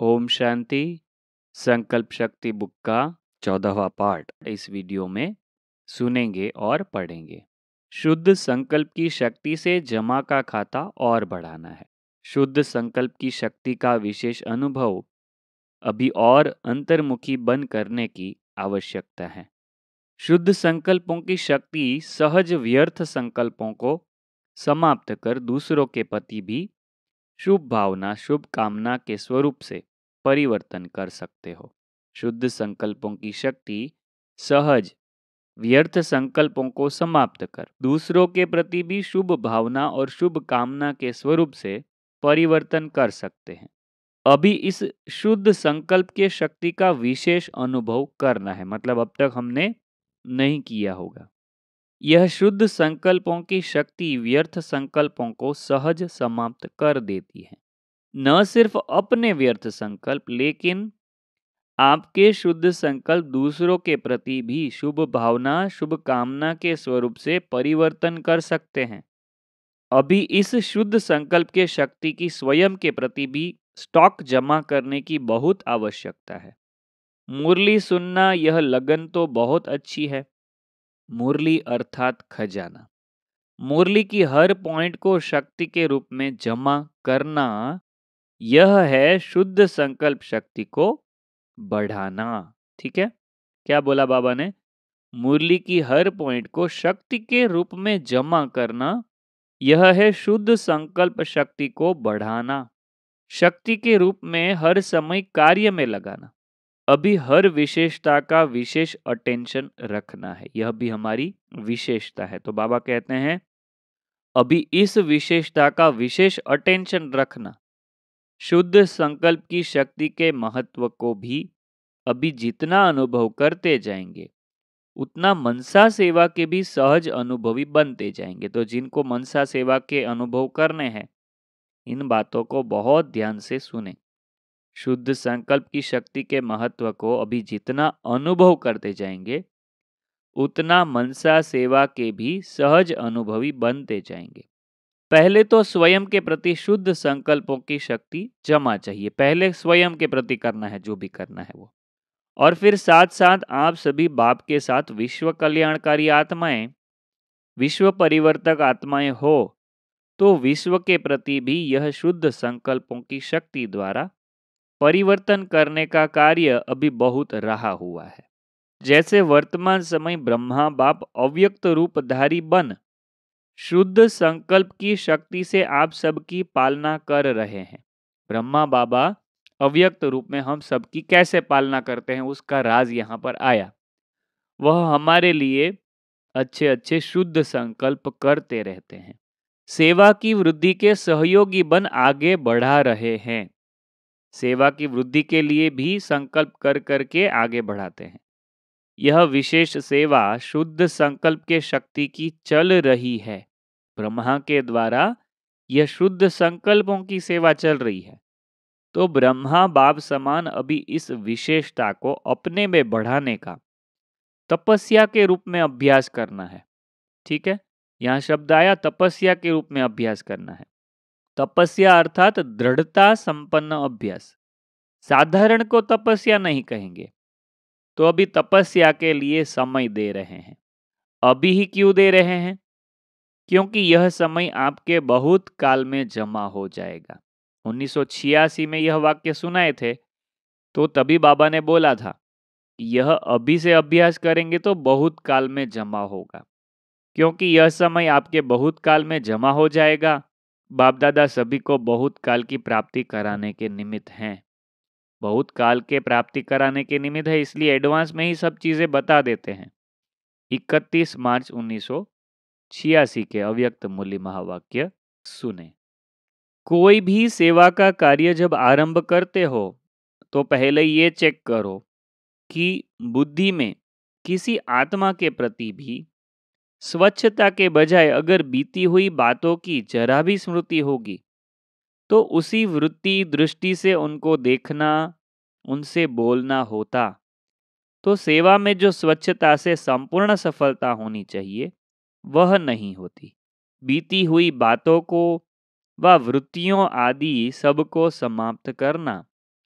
ओम शांति। संकल्प शक्ति बुक का 14वां पार्ट इस वीडियो में सुनेंगे और पढ़ेंगे। शुद्ध संकल्प की शक्ति से जमा का खाता और बढ़ाना है। शुद्ध संकल्प की शक्ति का विशेष अनुभव अभी और अंतर्मुखी बन करने की आवश्यकता है। शुद्ध संकल्पों की शक्ति सहज व्यर्थ संकल्पों को समाप्त कर दूसरों के प्रति भी शुभ भावना शुभ कामना के स्वरूप से परिवर्तन कर सकते हो। शुद्ध संकल्पों की शक्ति सहज व्यर्थ संकल्पों को समाप्त कर दूसरों के प्रति भी शुभ भावना और शुभ कामना के स्वरूप से परिवर्तन कर सकते हैं। अभी इस शुद्ध संकल्प के शक्ति का विशेष अनुभव करना है, मतलब अब तक हमने नहीं किया होगा। यह शुद्ध संकल्पों की शक्ति व्यर्थ संकल्पों को सहज समाप्त कर देती है। न सिर्फ अपने व्यर्थ संकल्प, लेकिन आपके शुद्ध संकल्प दूसरों के प्रति भी शुभ भावना शुभ कामना के स्वरूप से परिवर्तन कर सकते हैं। अभी इस शुद्ध संकल्प के शक्ति की स्वयं के प्रति भी स्टॉक जमा करने की बहुत आवश्यकता है। मुरली सुनना यह लगन तो बहुत अच्छी है। मुरली अर्थात खजाना। मुरली की हर पॉइंट को शक्ति के रूप में जमा करना, यह है शुद्ध संकल्प शक्ति को बढ़ाना। ठीक है, क्या बोला बाबा ने? मुरली की हर पॉइंट को शक्ति के रूप में जमा करना, यह है शुद्ध संकल्प शक्ति को बढ़ाना। शक्ति के रूप में हर समय कार्य में लगाना। अभी हर विशेषता का विशेष अटेंशन रखना है, यह भी हमारी विशेषता है। तो बाबा कहते हैं अभी इस विशेषता का विशेष अटेंशन रखना। शुद्ध संकल्प की शक्ति के महत्व को भी अभी जितना अनुभव करते जाएंगे, उतना मनसा सेवा के भी सहज अनुभवी बनते जाएंगे। तो जिनको मनसा सेवा के अनुभव करने हैं, इन बातों को बहुत ध्यान से सुने। शुद्ध संकल्प की शक्ति के महत्व को अभी जितना अनुभव करते जाएंगे, उतना मनसा सेवा के भी सहज अनुभवी बनते जाएंगे। पहले तो स्वयं के प्रति शुद्ध संकल्पों की शक्ति जमा चाहिए। पहले स्वयं के प्रति करना है जो भी करना है वो, और फिर साथ साथ आप सभी बाप के साथ विश्व कल्याणकारी आत्माएं, विश्व परिवर्तक आत्माएं हो, तो विश्व के प्रति भी यह शुद्ध संकल्पों की शक्ति द्वारा परिवर्तन करने का कार्य अभी बहुत रहा हुआ है। जैसे वर्तमान समय ब्रह्मा बाप अव्यक्त रूपधारी बन शुद्ध संकल्प की शक्ति से आप सबकी पालना कर रहे हैं। ब्रह्मा बाबा अव्यक्त रूप में हम सबकी कैसे पालना करते हैं, उसका राज यहाँ पर आया। वह हमारे लिए अच्छे अच्छे शुद्ध संकल्प करते रहते हैं, सेवा की वृद्धि के सहयोगी बन आगे बढ़ा रहे हैं। सेवा की वृद्धि के लिए भी संकल्प कर करके आगे बढ़ाते हैं। यह विशेष सेवा शुद्ध संकल्प के शक्ति की चल रही है। ब्रह्मा के द्वारा यह शुद्ध संकल्पों की सेवा चल रही है। तो ब्रह्मा बाप समान अभी इस विशेषता को अपने में बढ़ाने का तपस्या के रूप में अभ्यास करना है। ठीक है, यहाँ शब्द आया तपस्या के रूप में अभ्यास करना है। तपस्या अर्थात दृढ़ता संपन्न अभ्यास। साधारण को तपस्या नहीं कहेंगे। तो अभी तपस्या के लिए समय दे रहे हैं। अभी ही क्यों दे रहे हैं? क्योंकि यह समय आपके बहुत काल में जमा हो जाएगा। 1986 में यह वाक्य सुनाए थे, तो तभी बाबा ने बोला था यह अभी से अभ्यास करेंगे तो बहुत काल में जमा होगा। क्योंकि यह समय आपके बहुत काल में जमा हो जाएगा। बाप दादा सभी को बहुत काल की प्राप्ति कराने के निमित्त हैं। बहुत काल के प्राप्ति कराने के निमित्त है, इसलिए एडवांस में ही सब चीजें बता देते हैं। 31 मार्च 1986 के अव्यक्त मूल्य महावाक्य सुने। कोई भी सेवा का कार्य जब आरंभ करते हो, तो पहले ये चेक करो कि बुद्धि में किसी आत्मा के प्रति भी स्वच्छता के बजाय अगर बीती हुई बातों की जरा भी स्मृति होगी, तो उसी वृत्ति दृष्टि से उनको देखना, उनसे बोलना होता, तो सेवा में जो स्वच्छता से संपूर्ण सफलता होनी चाहिए वह नहीं होती। बीती हुई बातों को व वृत्तियों आदि सबको समाप्त करना,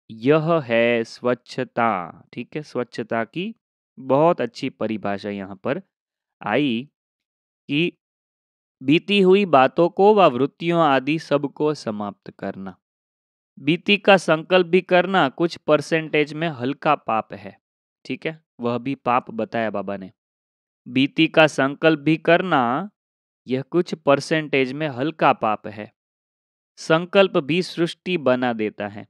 यह है स्वच्छता। ठीक है, स्वच्छता की बहुत अच्छी परिभाषा यहाँ पर आई कि बीती हुई बातों को व वृत्तियों आदि सबको समाप्त करना। बीती का संकल्प भी करना कुछ परसेंटेज में हल्का पाप है। ठीक है, वह भी पाप बताया बाबा ने। बीती का संकल्प भी करना यह कुछ परसेंटेज में हल्का पाप है। संकल्प भी सृष्टि बना देता है।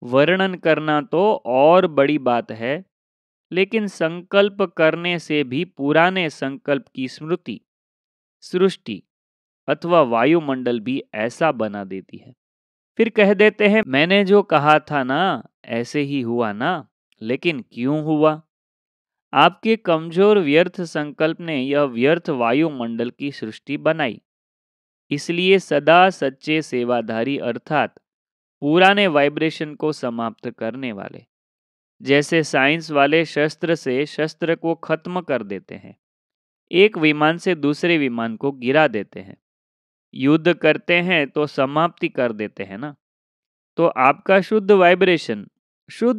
वर्णन करना तो और बड़ी बात है, लेकिन संकल्प करने से भी पुराने संकल्प की स्मृति सृष्टि अथवा वायुमंडल भी ऐसा बना देती है। फिर कह देते हैं मैंने जो कहा था ना ऐसे ही हुआ ना, लेकिन क्यों हुआ? आपके कमजोर व्यर्थ संकल्प ने यह व्यर्थ वायुमंडल की सृष्टि बनाई। इसलिए सदा सच्चे सेवाधारी अर्थात पुराने वाइब्रेशन को समाप्त करने वाले, जैसे साइंस वाले शस्त्र से शस्त्र को खत्म कर देते हैं, एक विमान से दूसरे विमान को गिरा देते हैं, युद्ध करते हैं तो समाप्ति कर देते हैं ना। तो आपका शुद्ध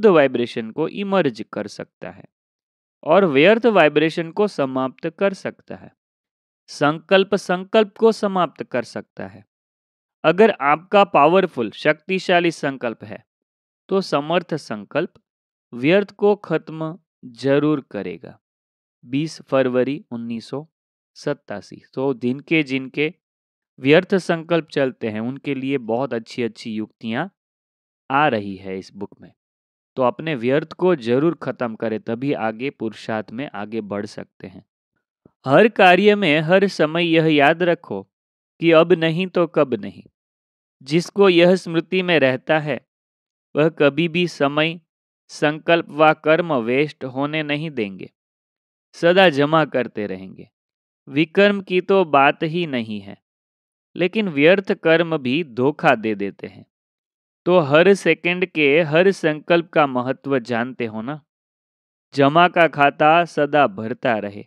वाइब्रेशन को इमर्ज कर सकता है और व्यर्थ वाइब्रेशन को समाप्त कर सकता है। संकल्प को समाप्त कर सकता है। अगर आपका पावरफुल शक्तिशाली संकल्प है तो समर्थ संकल्प व्यर्थ को खत्म जरूर करेगा। 20 फरवरी 1987। तो जिनके व्यर्थ संकल्प चलते हैं उनके लिए बहुत अच्छी अच्छी युक्तियां आ रही है इस बुक में। तो अपने व्यर्थ को जरूर खत्म करें, तभी आगे पुरुषार्थ में आगे बढ़ सकते हैं। हर कार्य में हर समय यह याद रखो कि अब नहीं तो कब नहीं। जिसको यह स्मृति में रहता है वह कभी भी समय, संकल्प व कर्म वेस्ट होने नहीं देंगे, सदा जमा करते रहेंगे। विकर्म की तो बात ही नहीं है, लेकिन व्यर्थ कर्म भी धोखा दे देते हैं। तो हर सेकंड के हर संकल्प का महत्व जानते हो ना। जमा का खाता सदा भरता रहे।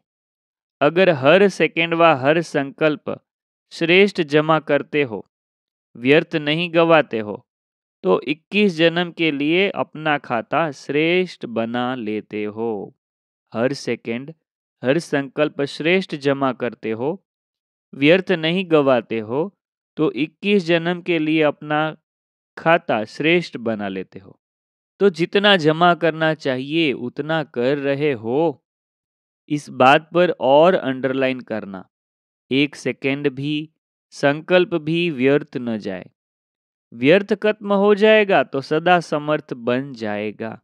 अगर हर सेकंड व हर संकल्प श्रेष्ठ जमा करते हो, व्यर्थ नहीं गवाते हो, तो 21 जन्म के लिए अपना खाता श्रेष्ठ बना लेते हो। हर सेकंड हर संकल्प श्रेष्ठ जमा करते हो, व्यर्थ नहीं गवाते हो, तो 21 जन्म के लिए अपना खाता श्रेष्ठ बना लेते हो। तो जितना जमा करना चाहिए उतना कर रहे हो, इस बात पर और अंडरलाइन करना। एक सेकंड भी, संकल्प भी व्यर्थ न जाए। व्यर्थ खत्म हो जाएगा तो सदा समर्थ बन जाएगा।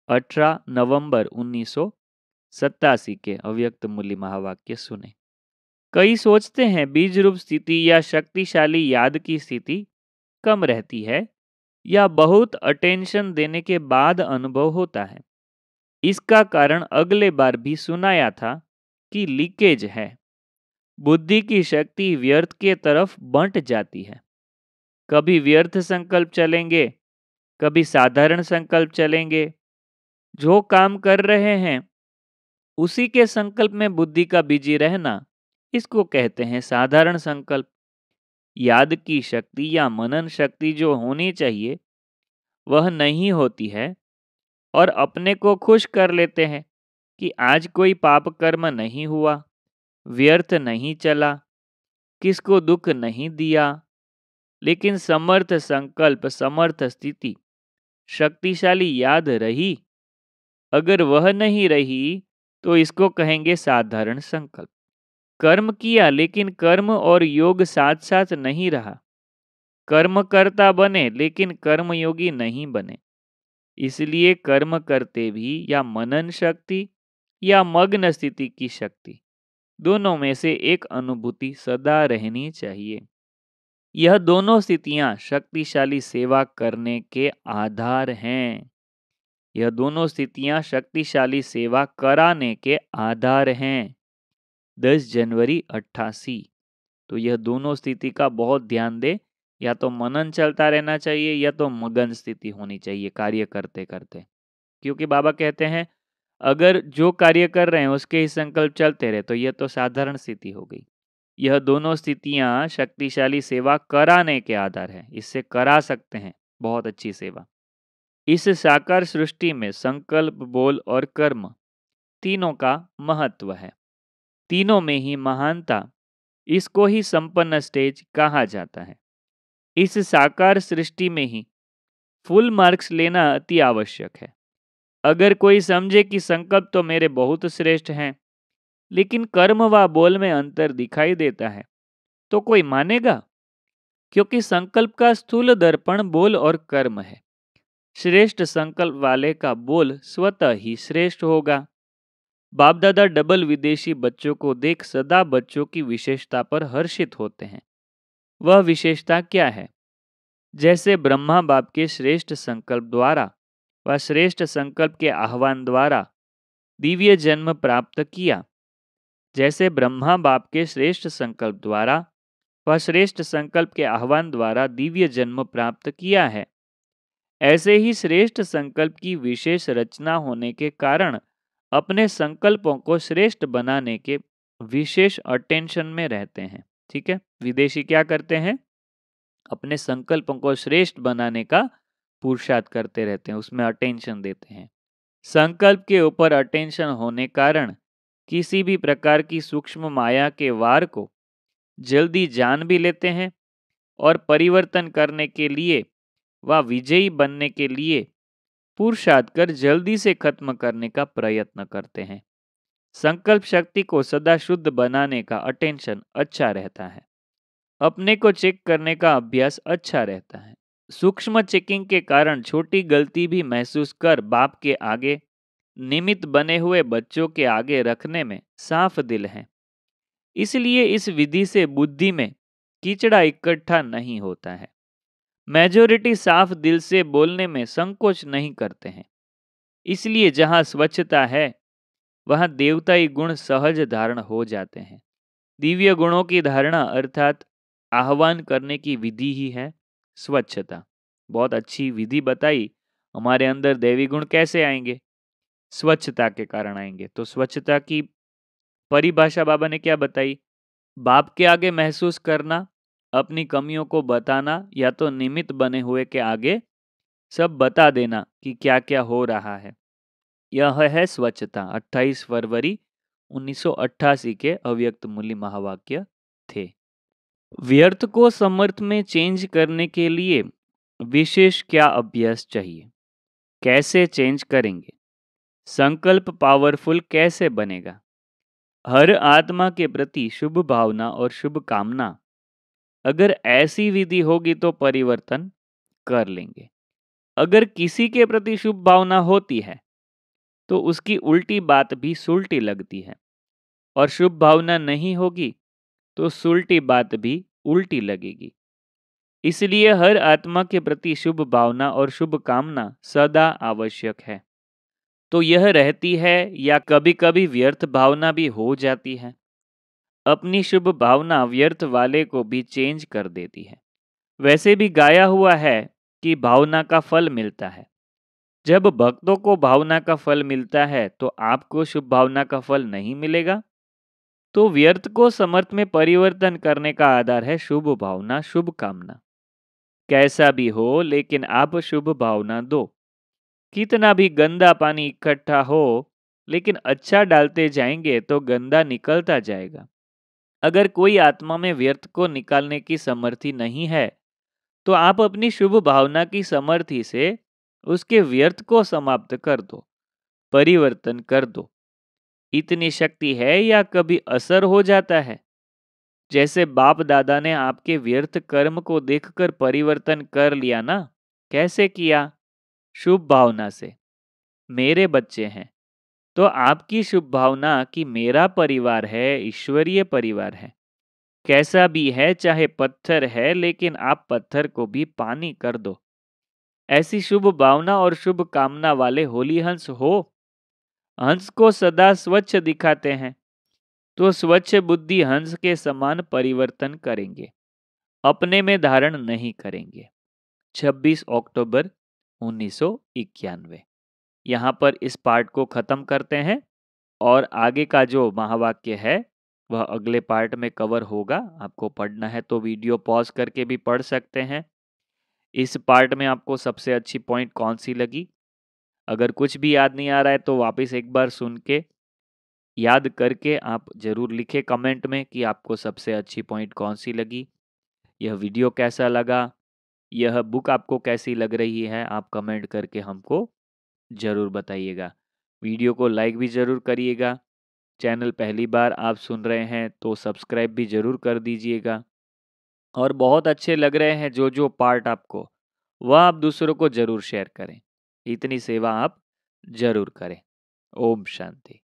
18 नवंबर 1987 के अव्यक्त मूल्य महावाक्य सुने। कई सोचते हैं बीज रूप स्थिति या शक्तिशाली याद की स्थिति कम रहती है या बहुत अटेंशन देने के बाद अनुभव होता है। इसका कारण अगले बार भी सुनाया था कि लीकेज है। बुद्धि की शक्ति व्यर्थ के तरफ बंट जाती है। कभी व्यर्थ संकल्प चलेंगे, कभी साधारण संकल्प चलेंगे। जो काम कर रहे हैं उसी के संकल्प में बुद्धि का बिजी रहना, इसको कहते हैं साधारण संकल्प। याद की शक्ति या मनन शक्ति जो होनी चाहिए वह नहीं होती है और अपने को खुश कर लेते हैं कि आज कोई पाप कर्म नहीं हुआ, व्यर्थ नहीं चला, किसको दुख नहीं दिया। लेकिन समर्थ संकल्प, समर्थ स्थिति, शक्तिशाली याद रही। अगर वह नहीं रही तो इसको कहेंगे साधारण संकल्प। कर्म किया लेकिन कर्म और योग साथ साथ नहीं रहा। कर्म करता बने लेकिन कर्मयोगी नहीं बने। इसलिए कर्म करते भी या मनन शक्ति या मग्न स्थिति की शक्ति, दोनों में से एक अनुभूति सदा रहनी चाहिए। यह दोनों स्थितियां शक्तिशाली सेवा करने के आधार हैं। यह दोनों स्थितियां शक्तिशाली सेवा कराने के आधार हैं। 10 जनवरी 88। तो यह दोनों स्थिति का बहुत ध्यान दे। या तो मनन चलता रहना चाहिए या तो मगन स्थिति होनी चाहिए कार्य करते करते। क्योंकि बाबा कहते हैं अगर जो कार्य कर रहे हैं उसके ही संकल्प चलते रहे तो यह तो साधारण स्थिति हो गई। यह दोनों स्थितियां शक्तिशाली सेवा कराने के आधार है। इससे करा सकते हैं बहुत अच्छी सेवा। इस साकार सृष्टि में संकल्प, बोल और कर्म तीनों का महत्व है। तीनों में ही महानता, इसको ही संपन्न स्टेज कहा जाता है। इस साकार सृष्टि में ही फुल मार्क्स लेना अति आवश्यक है। अगर कोई समझे कि संकल्प तो मेरे बहुत श्रेष्ठ हैं, लेकिन कर्म व बोल में अंतर दिखाई देता है, तो कोई मानेगा? क्योंकि संकल्प का स्थूल दर्पण बोल और कर्म है। श्रेष्ठ संकल्प वाले का बोल स्वतः ही श्रेष्ठ होगा। बाप दादा डबल विदेशी बच्चों को देख सदा बच्चों की विशेषता पर हर्षित होते हैं। वह विशेषता क्या है? जैसे ब्रह्मा बाप के श्रेष्ठ संकल्प द्वारा व श्रेष्ठ संकल्प के आह्वान द्वारा दिव्य जन्म प्राप्त किया, जैसे ब्रह्मा बाप के श्रेष्ठ संकल्प द्वारा व श्रेष्ठ संकल्प के आह्वान द्वारा दिव्य जन्म प्राप्त किया है, ऐसे ही श्रेष्ठ संकल्प की विशेष रचना होने के कारण अपने संकल्पों को श्रेष्ठ बनाने के विशेष अटेंशन में रहते हैं। ठीक है, विदेशी क्या करते हैं? अपने संकल्पों को श्रेष्ठ बनाने का पुरुषार्थ करते रहते हैं, उसमें अटेंशन देते हैं। संकल्प के ऊपर अटेंशन होने कारण किसी भी प्रकार की सूक्ष्म माया के वार को जल्दी जान भी लेते हैं और परिवर्तन करने के लिए व विजयी बनने के लिए पुरुषार्थ कर जल्दी से खत्म करने का प्रयत्न करते हैं। संकल्प शक्ति को सदा शुद्ध बनाने का अटेंशन अच्छा रहता है। अपने को चेक करने का अभ्यास अच्छा रहता है। सूक्ष्म चेकिंग के कारण छोटी गलती भी महसूस कर बाप के आगे निमित्त बने हुए बच्चों के आगे रखने में साफ दिल है। इसलिए इस विधि से बुद्धि में कीचड़ा इकट्ठा नहीं होता है। मेजॉरिटी साफ दिल से बोलने में संकोच नहीं करते हैं। इसलिए जहाँ स्वच्छता है वहाँ देवताई गुण सहज धारण हो जाते हैं। दिव्य गुणों की धारणा अर्थात आह्वान करने की विधि ही है स्वच्छता। बहुत अच्छी विधि बताई। हमारे अंदर देवी गुण कैसे आएंगे? स्वच्छता के कारण आएंगे। तो स्वच्छता की परिभाषा बाबा ने क्या बताई? बाप के आगे महसूस करना, अपनी कमियों को बताना, या तो निमित्त बने हुए के आगे सब बता देना कि क्या क्या हो रहा है। यह है स्वच्छता। 28 फरवरी 1988 के अव्यक्त मूल्य महावाक्य थे। व्यर्थ को समर्थ में चेंज करने के लिए विशेष क्या अभ्यास चाहिए? कैसे चेंज करेंगे? संकल्प पावरफुल कैसे बनेगा? हर आत्मा के प्रति शुभ भावना और शुभ कामना, अगर ऐसी विधि होगी तो परिवर्तन कर लेंगे। अगर किसी के प्रति शुभ भावना होती है तो उसकी उल्टी बात भी सुलटी लगती है, और शुभ भावना नहीं होगी तो सुलटी बात भी उल्टी लगेगी। इसलिए हर आत्मा के प्रति शुभ भावना और शुभ कामना सदा आवश्यक है। तो यह रहती है या कभी कभी व्यर्थ भावना भी हो जाती है। अपनी शुभ भावना व्यर्थ वाले को भी चेंज कर देती है। वैसे भी गाया हुआ है कि भावना का फल मिलता है। जब भक्तों को भावना का फल मिलता है तो आपको शुभ भावना का फल नहीं मिलेगा। तो व्यर्थ को समर्थ में परिवर्तन करने का आधार है शुभ भावना, शुभ कामना। कैसा भी हो, लेकिन आप शुभ भावना दो। कितना भी गंदा पानी इकट्ठा हो, लेकिन अच्छा डालते जाएंगे तो गंदा निकलता जाएगा। अगर कोई आत्मा में व्यर्थ को निकालने की समर्थी नहीं है तो आप अपनी शुभ भावना की समर्थी से उसके व्यर्थ को समाप्त कर दो, परिवर्तन कर दो। इतनी शक्ति है या कभी असर हो जाता है? जैसे बाप दादा ने आपके व्यर्थ कर्म को देखकर परिवर्तन कर लिया ना। कैसे किया? शुभ भावना से। मेरे बच्चे हैं तो आपकी शुभ भावना कि मेरा परिवार है, ईश्वरीय परिवार है। कैसा भी है, चाहे पत्थर है, लेकिन आप पत्थर को भी पानी कर दो। ऐसी शुभ भावना और शुभ कामना वाले होली हंस हो। हंस को सदा स्वच्छ दिखाते हैं तो स्वच्छ बुद्धि हंस के समान परिवर्तन करेंगे, अपने में धारण नहीं करेंगे। 26 अक्टूबर 1991। यहाँ पर इस पार्ट को खत्म करते हैं और आगे का जो महावाक्य है वह अगले पार्ट में कवर होगा। आपको पढ़ना है तो वीडियो पॉज करके भी पढ़ सकते हैं। इस पार्ट में आपको सबसे अच्छी पॉइंट कौन सी लगी? अगर कुछ भी याद नहीं आ रहा है तो वापस एक बार सुन के याद करके आप ज़रूर लिखें कमेंट में कि आपको सबसे अच्छी पॉइंट कौन सी लगी। यह वीडियो कैसा लगा, यह बुक आपको कैसी लग रही है, आप कमेंट करके हमको ज़रूर बताइएगा। वीडियो को लाइक भी ज़रूर करिएगा। चैनल पहली बार आप सुन रहे हैं तो सब्सक्राइब भी ज़रूर कर दीजिएगा। और बहुत अच्छे लग रहे हैं जो जो पार्ट आपको, वह आप दूसरों को ज़रूर शेयर करें। इतनी सेवा आप ज़रूर करें। ओम शांति।